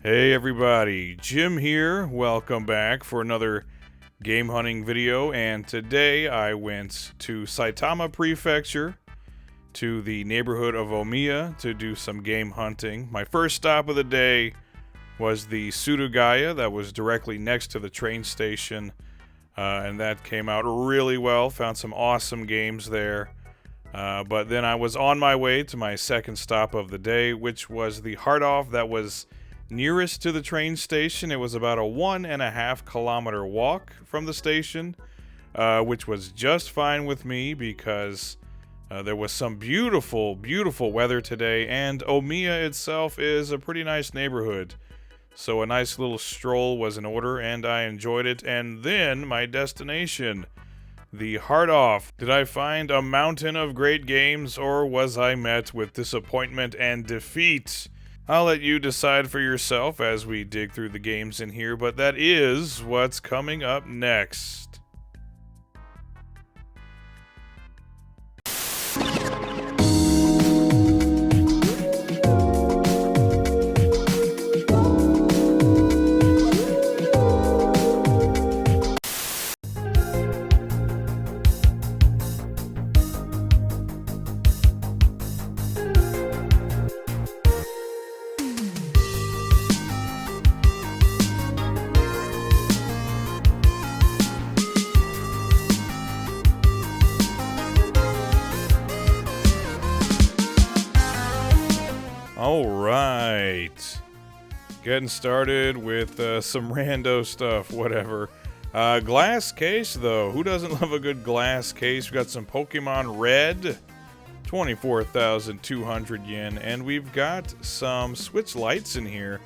Hey everybody, Jim here. Welcome back for another game hunting video, and today I went to Saitama Prefecture to the neighborhood of Omiya to do some game hunting. My first stop of the day was the Surugaya that was directly next to the train station, and that came out really well. Found some awesome games there. But then I was on my way to my second stop of the day, which was the Heart Off that was nearest to the train station. It was about a 1.5 kilometer walk from the station, which was just fine with me because there was some beautiful weather today, and Omiya itself is a pretty nice neighborhood. So a nice little stroll was in order, and I enjoyed it. And then my destination, the Heart Off. Did I find a mountain of great games, or was I met with disappointment and defeat? I'll let you decide for yourself as we dig through the games in here, but that is what's coming up next. Alright, getting started with some rando stuff, whatever. Glass case, though. Who doesn't love a good glass case? We've got some Pokemon Red, 24,200 yen, and we've got some Switch lights in here.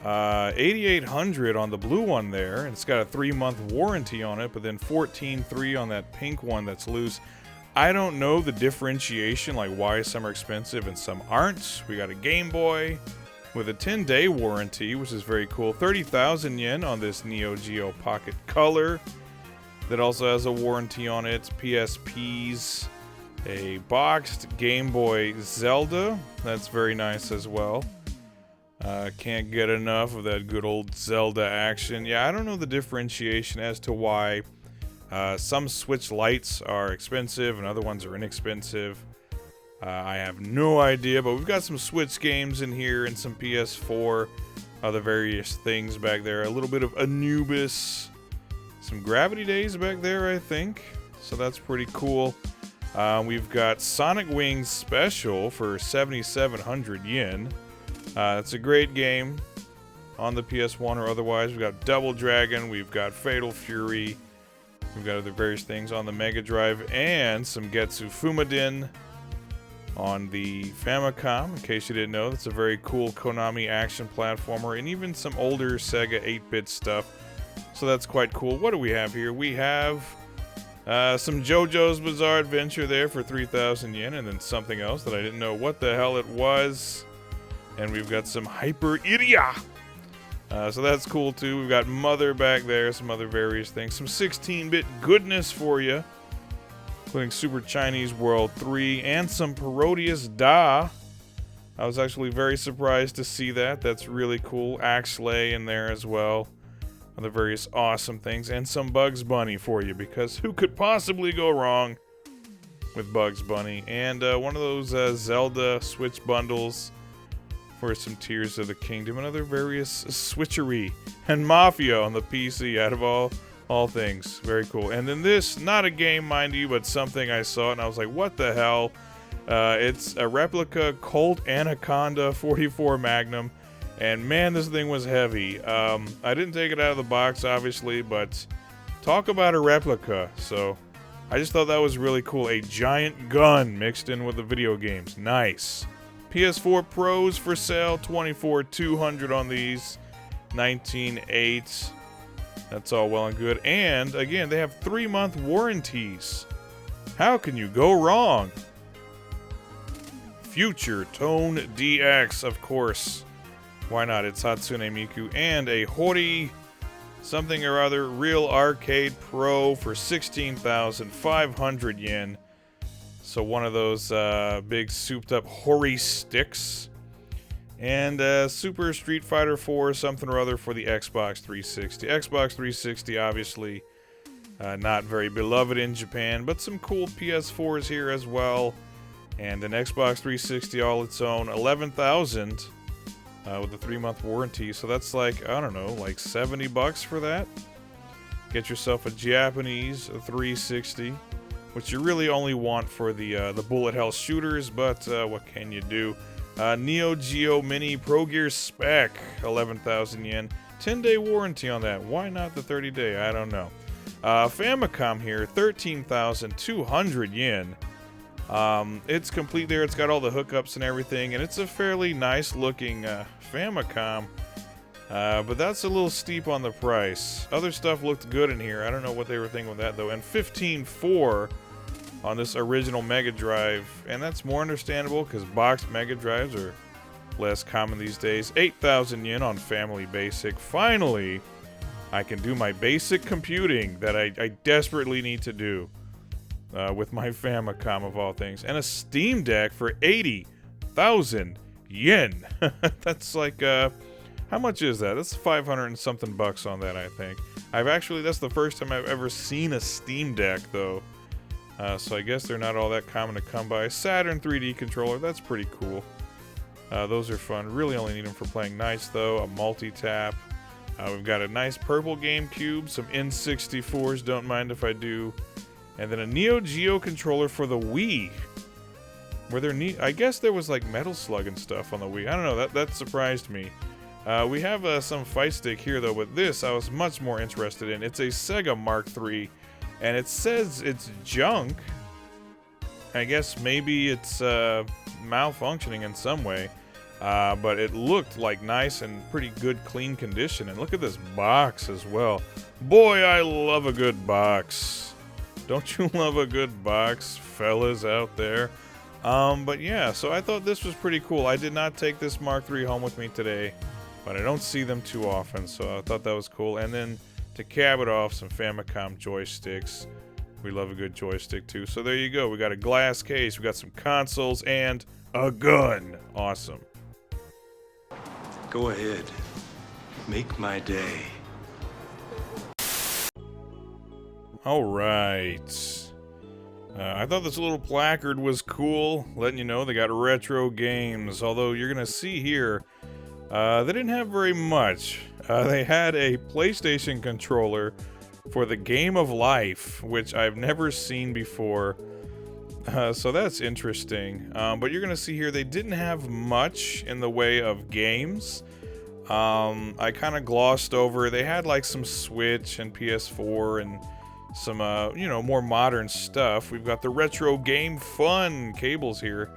8,800 on the blue one there, and it's got a 3-month warranty on it, but then 14,300 on that pink one that's loose. I don't know the differentiation, like why some are expensive and some aren't. We got a Game Boy with a 10-day warranty, which is very cool. 30,000 yen on this Neo Geo Pocket Color that also has a warranty on it. PSPs, a boxed Game Boy Zelda. That's very nice as well. Can't get enough of that good old Zelda action. Yeah, I don't know the differentiation as to why some Switch lights are expensive and other ones are inexpensive. I have no idea, but we've got some Switch games in here and some PS4, other various things back there. A little bit of Anubis, some Gravity Days back there, I think. So that's pretty cool. We've got Sonic Wings Special for 7,700 yen. It's a great game on the PS1 or otherwise. We've got Double Dragon, we've got Fatal Fury. We've got other various things on the Mega Drive and some Getsu Fumadin on the Famicom. In case you didn't know, that's a very cool Konami action platformer, and even some older Sega 8-bit stuff. So that's quite cool. What do we have here? We have some JoJo's Bizarre Adventure there for 3,000 yen, and then something else that I didn't know what the hell it was. And we've got some Hyper Iria. So that's cool too. We've got Mother back there, some other various things. Some 16-bit goodness for you, including Super Chinese World 3 and some Parodius Da. I was actually very surprised to see that. That's really cool. Axley in there as well. Other various awesome things. And some Bugs Bunny for you, because who could possibly go wrong with Bugs Bunny? And one of those Zelda Switch bundles for some Tears of the Kingdom and other various switchery, and Mafia on the PC out of all things. Very cool. And then this, not a game mind you, but something I saw and I was like, what the hell? It's a replica Colt Anaconda 44 Magnum, and man, this thing was heavy. I didn't take it out of the box obviously, but talk about a replica. So I just thought that was really cool. A giant gun mixed in with the video games. Nice. PS4 Pros for sale, 24,200 on these, 19,800. That's all well and good. And again, they have 3-month warranties. How can you go wrong? Future Tone DX, of course. Why not? It's Hatsune Miku. And a Hori something or other Real Arcade Pro for 16,500 yen. So one of those big souped up Hori sticks. And Super Street Fighter 4 something or other for the Xbox 360. Xbox 360, obviously, not very beloved in Japan, but some cool PS4s here as well. And an Xbox 360 all its own, 11,000 with a 3-month warranty. So that's like, I don't know, like 70 bucks for that. Get yourself a Japanese 360, which you really only want for the bullet hell shooters, but what can you do? Neo Geo Mini Pro Gear Spec, 11,000 yen. 10-day warranty on that. Why not the 30-day? I don't know. Famicom here, 13,200 yen. It's complete there. It's got all the hookups and everything, and it's a fairly nice looking Famicom. But that's a little steep on the price. Other stuff looked good in here. I don't know what they were thinking with that, though. And 15.4 on this original Mega Drive. And that's more understandable because boxed Mega Drives are less common these days. 8,000 yen on Family Basic. Finally, I can do my basic computing that I desperately need to do with my Famicom, of all things. And a Steam Deck for 80,000 yen. That's like... how much is that? That's 500 and something bucks on that, I think. That's the first time I've ever seen a Steam Deck, though. So I guess they're not all that common to come by. Saturn 3D controller, that's pretty cool. Those are fun. Really only need them for playing nice, though. A multi-tap. We've got a nice purple GameCube. Some N64s, don't mind if I do. And then a Neo Geo controller for the Wii. I guess there was like Metal Slug and stuff on the Wii. I don't know, that surprised me. We have some fight stick here, though, but this I was much more interested in. It's a Sega Mark III, and it says it's junk. I guess maybe it's malfunctioning in some way, but it looked like nice and pretty good, clean condition. And look at this box as well. Boy, I love a good box. Don't you love a good box, fellas out there? But yeah, so I thought this was pretty cool. I did not take this Mark III home with me today, but I don't see them too often, so I thought that was cool. And then to cap it off, some Famicom joysticks. We love a good joystick too. So there you go. We got a glass case, we got some consoles, and a gun. Awesome. Go ahead. Make my day. All right. I thought this little placard was cool, letting you know they got retro games. Although you're going to see here, they didn't have very much. They had a PlayStation controller for the Game of Life, which I've never seen before. So that's interesting. But you're going to see here they didn't have much in the way of games. I kind of glossed over. They had like some Switch and PS4 and some, more modern stuff. We've got the Retro Game Fun cables here.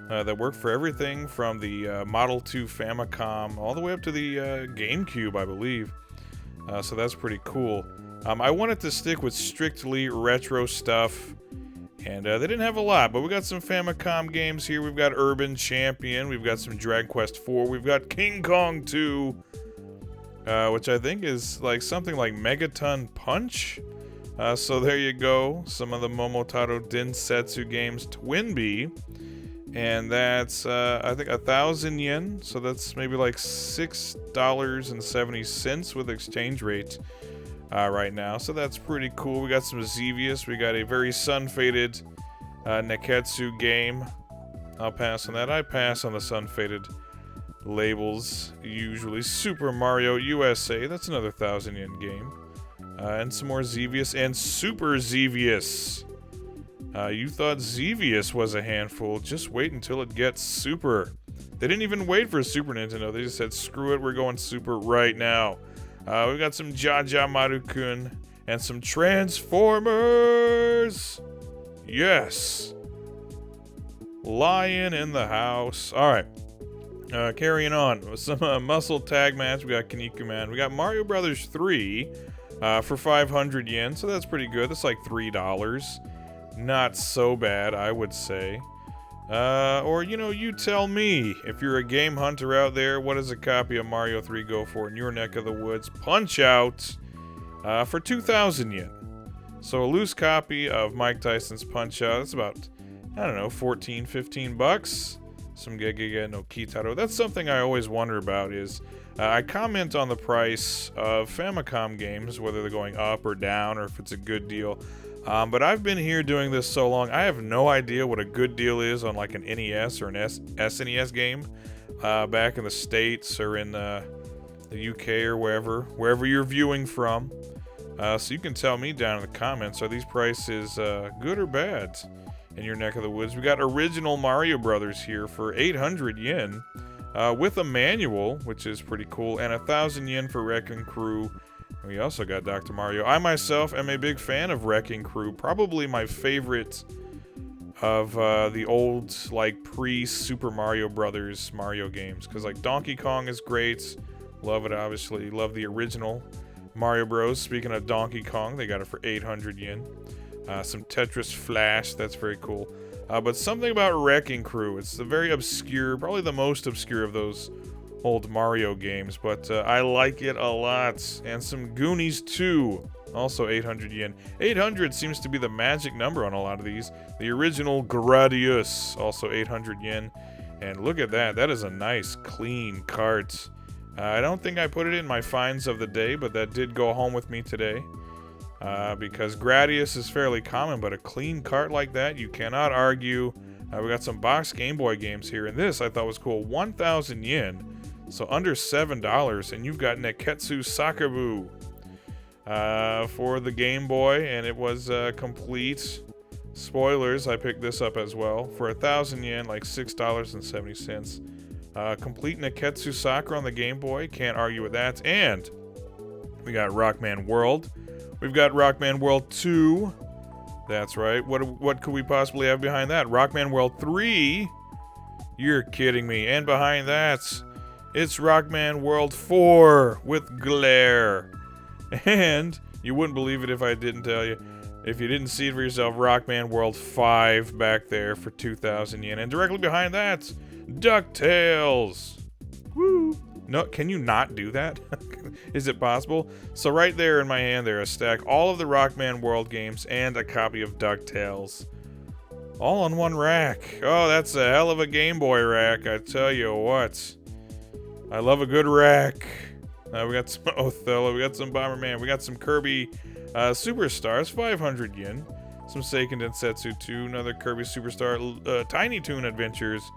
That work for everything from the Model 2 Famicom all the way up to the GameCube, I believe. So that's pretty cool. I wanted to stick with strictly retro stuff, and they didn't have a lot, but we got some Famicom games here. We've got Urban Champion, we've got some Dragon Quest 4, we've got King Kong 2, which I think is like something like Megaton Punch. So there you go, some of the Momotaro Densetsu games. Twinbee. And that's, I think, 1,000 yen. So that's maybe like $6.70 with exchange rate right now. So that's pretty cool. We got some Xevious. We got a very sun-faded Neketsu game. I'll pass on that. I pass on the sun-faded labels, usually. Super Mario USA. That's another 1,000 yen game. And some more Xevious and Super Xevious. You thought Xevious was a handful. Just wait until it gets Super. They didn't even wait for Super Nintendo. They just said, screw it, we're going Super right now. We got some Jaja Maru-kun and some Transformers. Yes. Lion in the house. All right. Carrying on with some muscle tag match. We got Kinnikuman. We got Mario Brothers 3 for 500 yen. So that's pretty good. That's like $3. Not so bad, I would say. Or, you tell me. If you're a game hunter out there, what does a copy of Mario 3 go for in your neck of the woods? Punch-Out! For 2,000 yen. So a loose copy of Mike Tyson's Punch-Out, that's about, I don't know, 14, 15 bucks. Some Gegege no Kitaro. That's something I always wonder about is I comment on the price of Famicom games, whether they're going up or down or if it's a good deal. But I've been here doing this so long, I have no idea what a good deal is on like an NES or an SNES game back in the States or in the UK or wherever you're viewing from. So you can tell me down in the comments, are these prices good or bad in your neck of the woods? We got original Mario Brothers here for 800 yen with a manual, which is pretty cool, and 1,000 yen for Wrecking Crew. And we also got Dr. Mario. I myself am a big fan of Wrecking Crew, probably my favorite of the old, like, pre-Super Mario Brothers Mario games, because, like, Donkey Kong is great. Love it, obviously. Love the original Mario Bros. Speaking of Donkey Kong, they got it for 800 yen. Some Tetris Flash, that's very cool. But something about Wrecking Crew, it's the very obscure, probably the most obscure of those old Mario games, but I like it a lot. And some Goonies 2, also 800 yen. 800 seems to be the magic number on a lot of these. The original Gradius, also 800 yen. And look at that, that is a nice, clean cart. I don't think I put it in my finds of the day, but that did go home with me today. Because Gradius is fairly common, but a clean cart like that, you cannot argue. We got some box Game Boy games here, and this I thought was cool. 1,000 yen, so under $7, and you've got Neketsu Sakabu for the Game Boy, and it was complete. Spoilers, I picked this up as well for 1,000 yen, like $6.70. Complete Neketsu Sakura on the Game Boy, can't argue with that. And we got Rockman World. We've got Rockman World 2. That's right. What could we possibly have behind that? Rockman World 3? You're kidding me. And behind that, it's Rockman World 4 with Glare. And you wouldn't believe it if I didn't tell you. If you didn't see it for yourself, Rockman World 5 back there for 2,000 yen. And directly behind that, DuckTales. Woo! No, can you not do that? Is it possible? So right there in my hand there, a stack, all of the Rockman World games and a copy of DuckTales. All on one rack. Oh, that's a hell of a Game Boy rack, I tell you what. I love a good rack. We got some Othello, we got some Bomberman, we got some Kirby Superstars, 500 yen. Some Seiken Densetsu 2, another Kirby Superstar, Tiny Toon Adventures.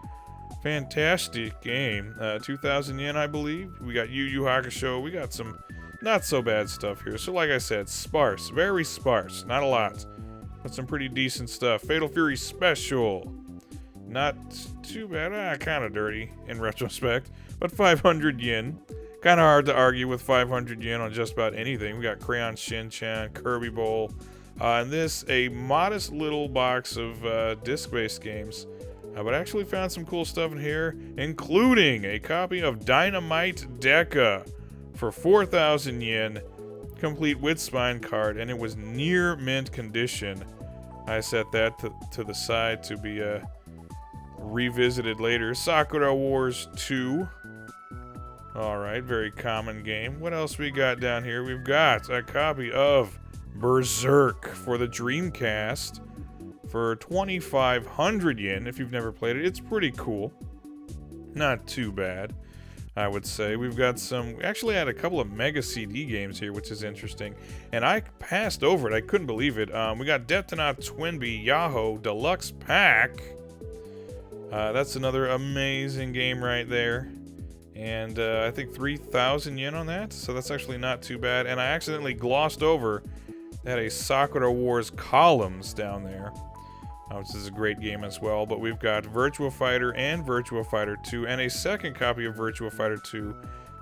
Fantastic game. 2,000 yen, I believe. We got Yu Yu Hakusho. We got some not so bad stuff here. So like I said, sparse. Very sparse. Not a lot. But some pretty decent stuff. Fatal Fury Special. Not too bad. Kind of dirty in retrospect. But 500 yen. Kind of hard to argue with 500 yen on just about anything. We got Crayon Shin-chan, Kirby Bowl. And this, a modest little box of disc-based games. But I actually found some cool stuff in here, including a copy of Dynamite Deca for 4,000 yen, complete with spine card, and it was near mint condition. I set that to the side to be revisited later. Sakura Wars 2. Alright, very common game. What else we got down here? We've got a copy of Berserk for the Dreamcast. For 2,500 yen, if you've never played it. It's pretty cool. Not too bad, I would say. We've got some... We actually had a couple of Mega CD games here, which is interesting. And I passed over it. I couldn't believe it. We got Detonat Twinbee Yahoo Deluxe Pack. That's another amazing game right there. And I think 3,000 yen on that. So that's actually not too bad. And I accidentally glossed over that a Sakura Wars Columns down there. Which is a great game as well, but we've got Virtua Fighter and Virtua Fighter 2, and a second copy of Virtua Fighter 2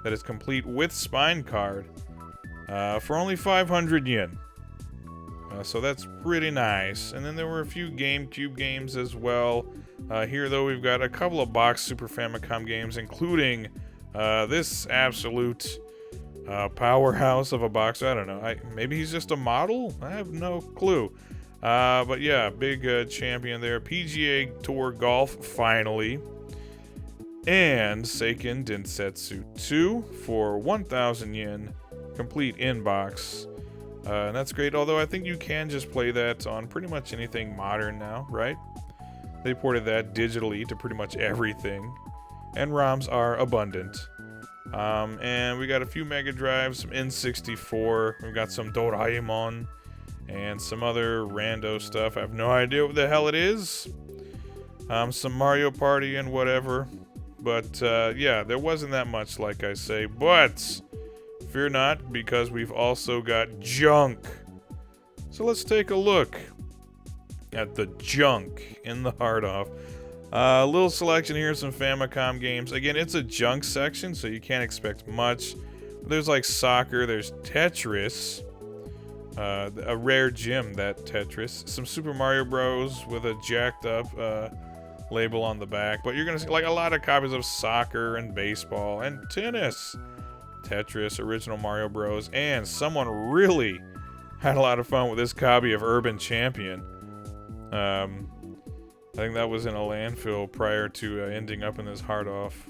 that is complete with spine card for only 500 yen. So that's pretty nice. And then there were a few GameCube games as well. Here, though, we've got a couple of box Super Famicom games, including this absolute powerhouse of a boxer. I don't know. Maybe he's just a model? I have no clue. But yeah, big champion there. PGA Tour Golf, finally. And Seiken Densetsu 2 for 1,000 yen, complete inbox. And that's great, although I think you can just play that on pretty much anything modern now, right? They ported that digitally to pretty much everything. And ROMs are abundant. And we got a few Mega Drives, some N64. We've got some Doraemon and some other rando stuff. I have no idea what the hell it is. Some Mario Party and whatever. But yeah, there wasn't that much, like I say. But fear not, because we've also got junk. So let's take a look at the junk in the heart off. A little selection here, some Famicom games. Again, it's a junk section, so you can't expect much. There's like soccer, there's Tetris. A rare gem, that Tetris. Some Super Mario Bros. With a jacked up label on the back. But you're going to see like a lot of copies of soccer and baseball and tennis. Tetris, original Mario Bros. And someone really had a lot of fun with this copy of Urban Champion. I think that was in a landfill prior to ending up in this hard off.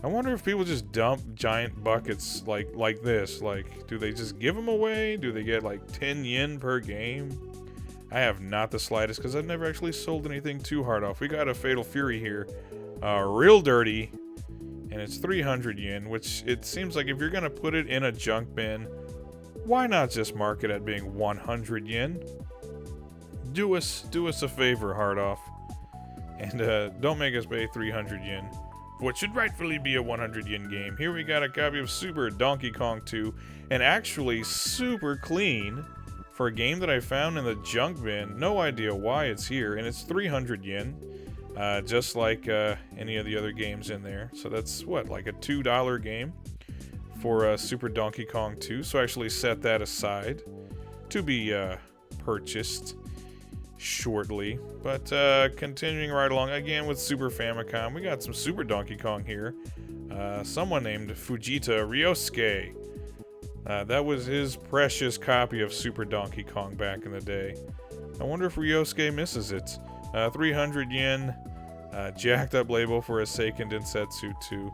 I wonder if people just dump giant buckets like this. Like, do they just give them away? Do they get like 10 yen per game? I have not the slightest, because I've never actually sold anything too hard off. We got a Fatal Fury here, real dirty, and it's 300 yen, which it seems like if you're gonna put it in a junk bin, why not just mark it at being 100 yen? Do us a favor, hard off, and don't make us pay 300 yen for what should rightfully be a 100 yen game. Here we got a copy of Super Donkey Kong 2, and actually super clean for a game that I found in the junk bin. No idea why it's here, and it's 300 yen, just like any of the other games in there. So that's what, like a $2 game for Super Donkey Kong 2. So I actually set that aside to be purchased shortly. But continuing right along again with Super Famicom, we got some Super Donkey Kong here. Someone named Fujita Ryosuke. That was his precious copy of Super Donkey Kong back in the day. I wonder if Ryosuke misses it. 300 yen, jacked up label for a Seiken Densetsu 2.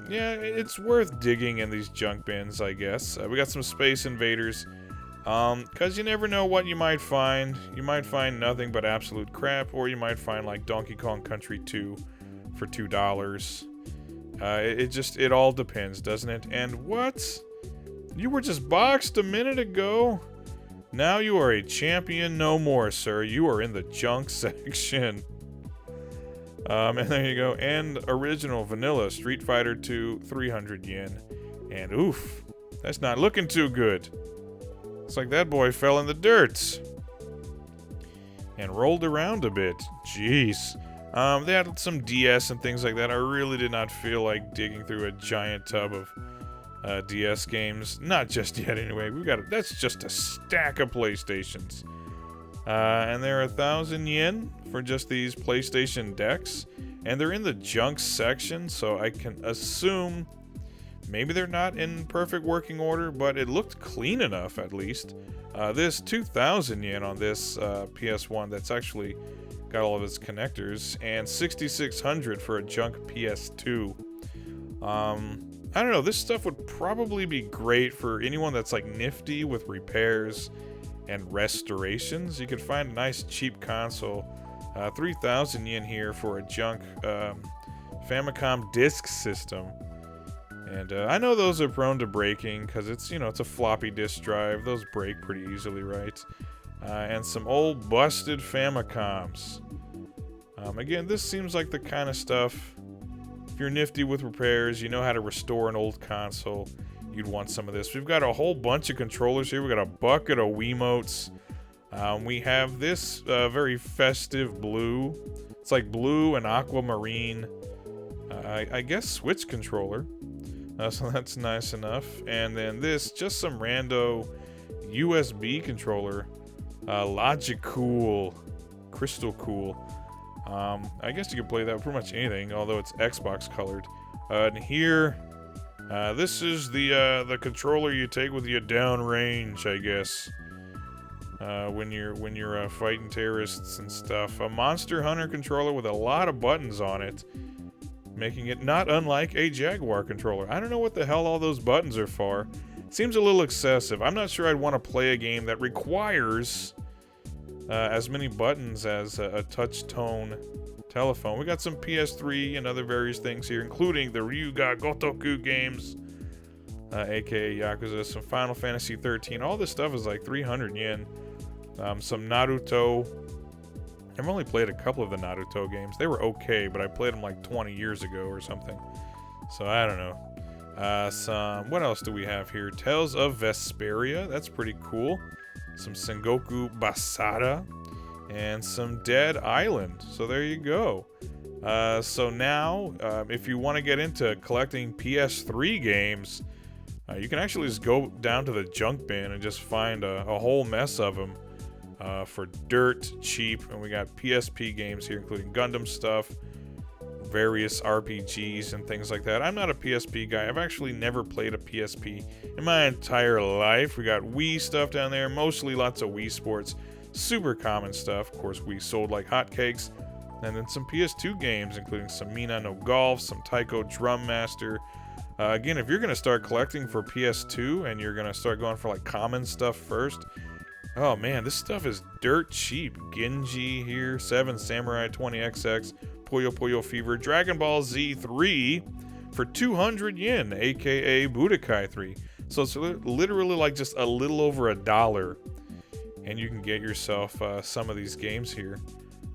Yeah, it's worth digging in these junk bins, I guess. We got some Space Invaders. Because you never know what you might find. You might find nothing but absolute crap, or you might find like Donkey Kong Country 2 for $2. It all depends, doesn't it? And what? You were just boxed a minute ago? Now you are a champion no more, sir. You are in the junk section. And there you go. And original vanilla Street Fighter 2, 300 yen. And oof, that's not looking too good. It's like that boy fell in the dirt and rolled around a bit. Jeez. They had some DS and things like that. I really did not feel like digging through a giant tub of DS games. Not just yet, anyway. That's just a stack of PlayStations. And they're 1,000 yen for just these PlayStation decks. And they're in the junk section, so I can assume maybe they're not in perfect working order, but it looked clean enough at least. This 2,000 yen on this PS1 that's actually got all of its connectors, and 6,600 for a junk PS2. I don't know, this stuff would probably be great for anyone that's like nifty with repairs and restorations. You could find a nice cheap console. 3,000 yen here for a junk Famicom disk system. And I know those are prone to breaking because it's a floppy disk drive. Those break pretty easily, right? And some old busted Famicoms. Again, this seems like the kind of stuff, if you're nifty with repairs, you know how to restore an old console, you'd want some of this. We've got a whole bunch of controllers here. We got a bucket of Wiimotes. We have this very festive blue. It's like blue and aquamarine. I guess Switch controller. So that's nice enough. And then this, just some rando USB controller. Logic Cool. Crystal Cool. I guess you could play that with pretty much anything, although it's Xbox colored. And here, this is the controller you take with you downrange, I guess. When you're fighting terrorists and stuff. A Monster Hunter controller with a lot of buttons on it, making it not unlike a Jaguar controller. I don't know what the hell all those buttons are for. Seems a little excessive. I'm not sure I'd want to play a game that requires as many buttons as a touch tone telephone. We got some PS3 and other various things here, including the Ryuga Gotoku games, aka Yakuza, some Final Fantasy 13. All this stuff is like 300 yen. Some Naruto. I've only played a couple of the Naruto games. They were okay, but I played them like 20 years ago or something. So I don't know. What else do we have here? Tales of Vesperia. That's pretty cool. Some Sengoku Basara. And some Dead Island. So there you go. So now, if you want to get into collecting PS3 games, you can actually just go down to the junk bin and just find a whole mess of them. For dirt cheap, and we got PSP games here, including Gundam stuff, various RPGs and things like that. I'm not a PSP guy. I've actually never played a PSP in my entire life. We got Wii stuff down there, mostly lots of Wii Sports, super common stuff. Of course, Wii sold like hotcakes. And then some PS2 games, including some Mina no Golf, some Taiko Drum Master. Again, if you're going to start collecting for PS2 and you're going to start going for like common stuff first, oh man, this stuff is dirt cheap. Genji here, 7 Samurai 20XX, Puyo Puyo Fever, Dragon Ball Z 3 for 200 yen, aka Budokai 3. So it's literally like just a little over $1, and you can get yourself some of these games here.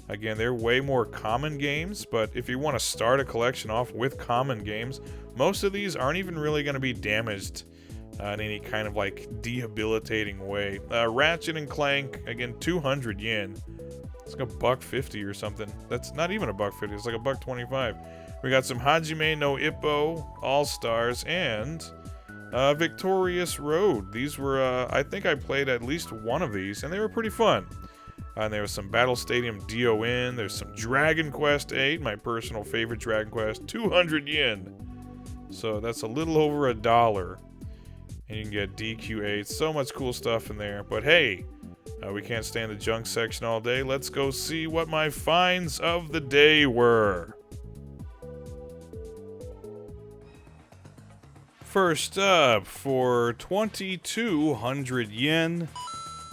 Again, they're way more common games, but if you want to start a collection off with common games, most of these aren't even really going to be damaged in any kind of like debilitating way. Ratchet and Clank, again, 200 yen. It's like $1.50 or something. That's not even $1.50. It's like $1.25. We got some Hajime no Ippo, All Stars, and Victorious Road. These were, I think I played at least one of these, and they were pretty fun. And there was some Battle Stadium DON. There's some Dragon Quest 8, my personal favorite Dragon Quest, 200 yen. So that's a little over $1. And you can get DQ8. So much cool stuff in there. But hey, we can't stay in the junk section all day. Let's go see what my finds of the day were. First up, for 2,200 yen,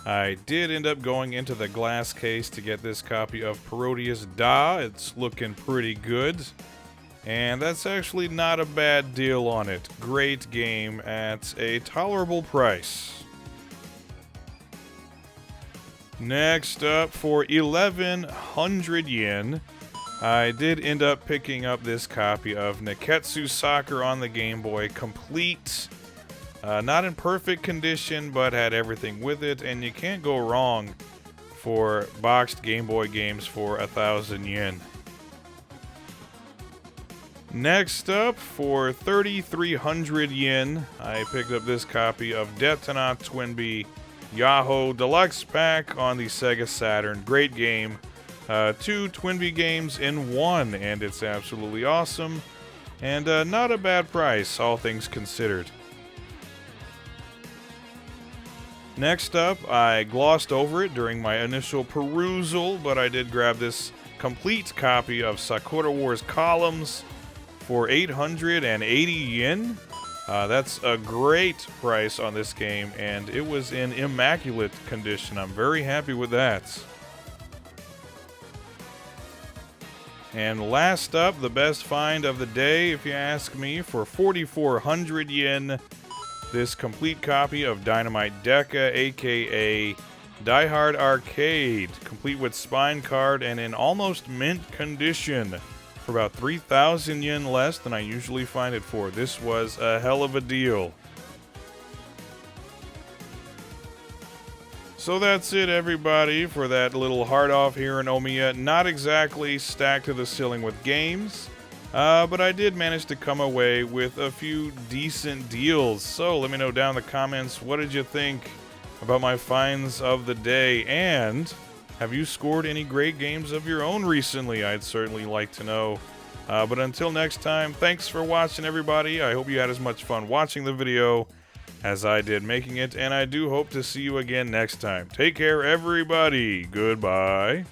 I did end up going into the glass case to get this copy of Parodius Da. It's looking pretty good. And that's actually not a bad deal on it. Great game at a tolerable price. Next up, for 1,100 yen, I did end up picking up this copy of Nekketsu Soccer on the Game Boy, complete. Not in perfect condition, but had everything with it, and you can't go wrong for boxed Game Boy games for 1,000 yen. Next up, for 3,300 yen, I picked up this copy of Detona Twinbee Yahoo Deluxe Pack on the Sega Saturn. Great game. 2 Twinbee games in one, and it's absolutely awesome. And not a bad price, all things considered. Next up, I glossed over it during my initial perusal, but I did grab this complete copy of Sakura Wars Columns for 880 yen. That's a great price on this game, and it was in immaculate condition. I'm very happy with that. And last up, the best find of the day, if you ask me, for 4,400 yen, this complete copy of Dynamite Deca, aka Die Hard Arcade, complete with spine card and in almost mint condition, for about 3,000 yen less than I usually find it for. This was a hell of a deal. So that's it, everybody, for that little heart off here in Omiya. Not exactly stacked to the ceiling with games, but I did manage to come away with a few decent deals. So let me know down in the comments, what did you think about my finds of the day? And have you scored any great games of your own recently? I'd certainly like to know. But until next time, thanks for watching, everybody. I hope you had as much fun watching the video as I did making it, and I do hope to see you again next time. Take care, everybody. Goodbye.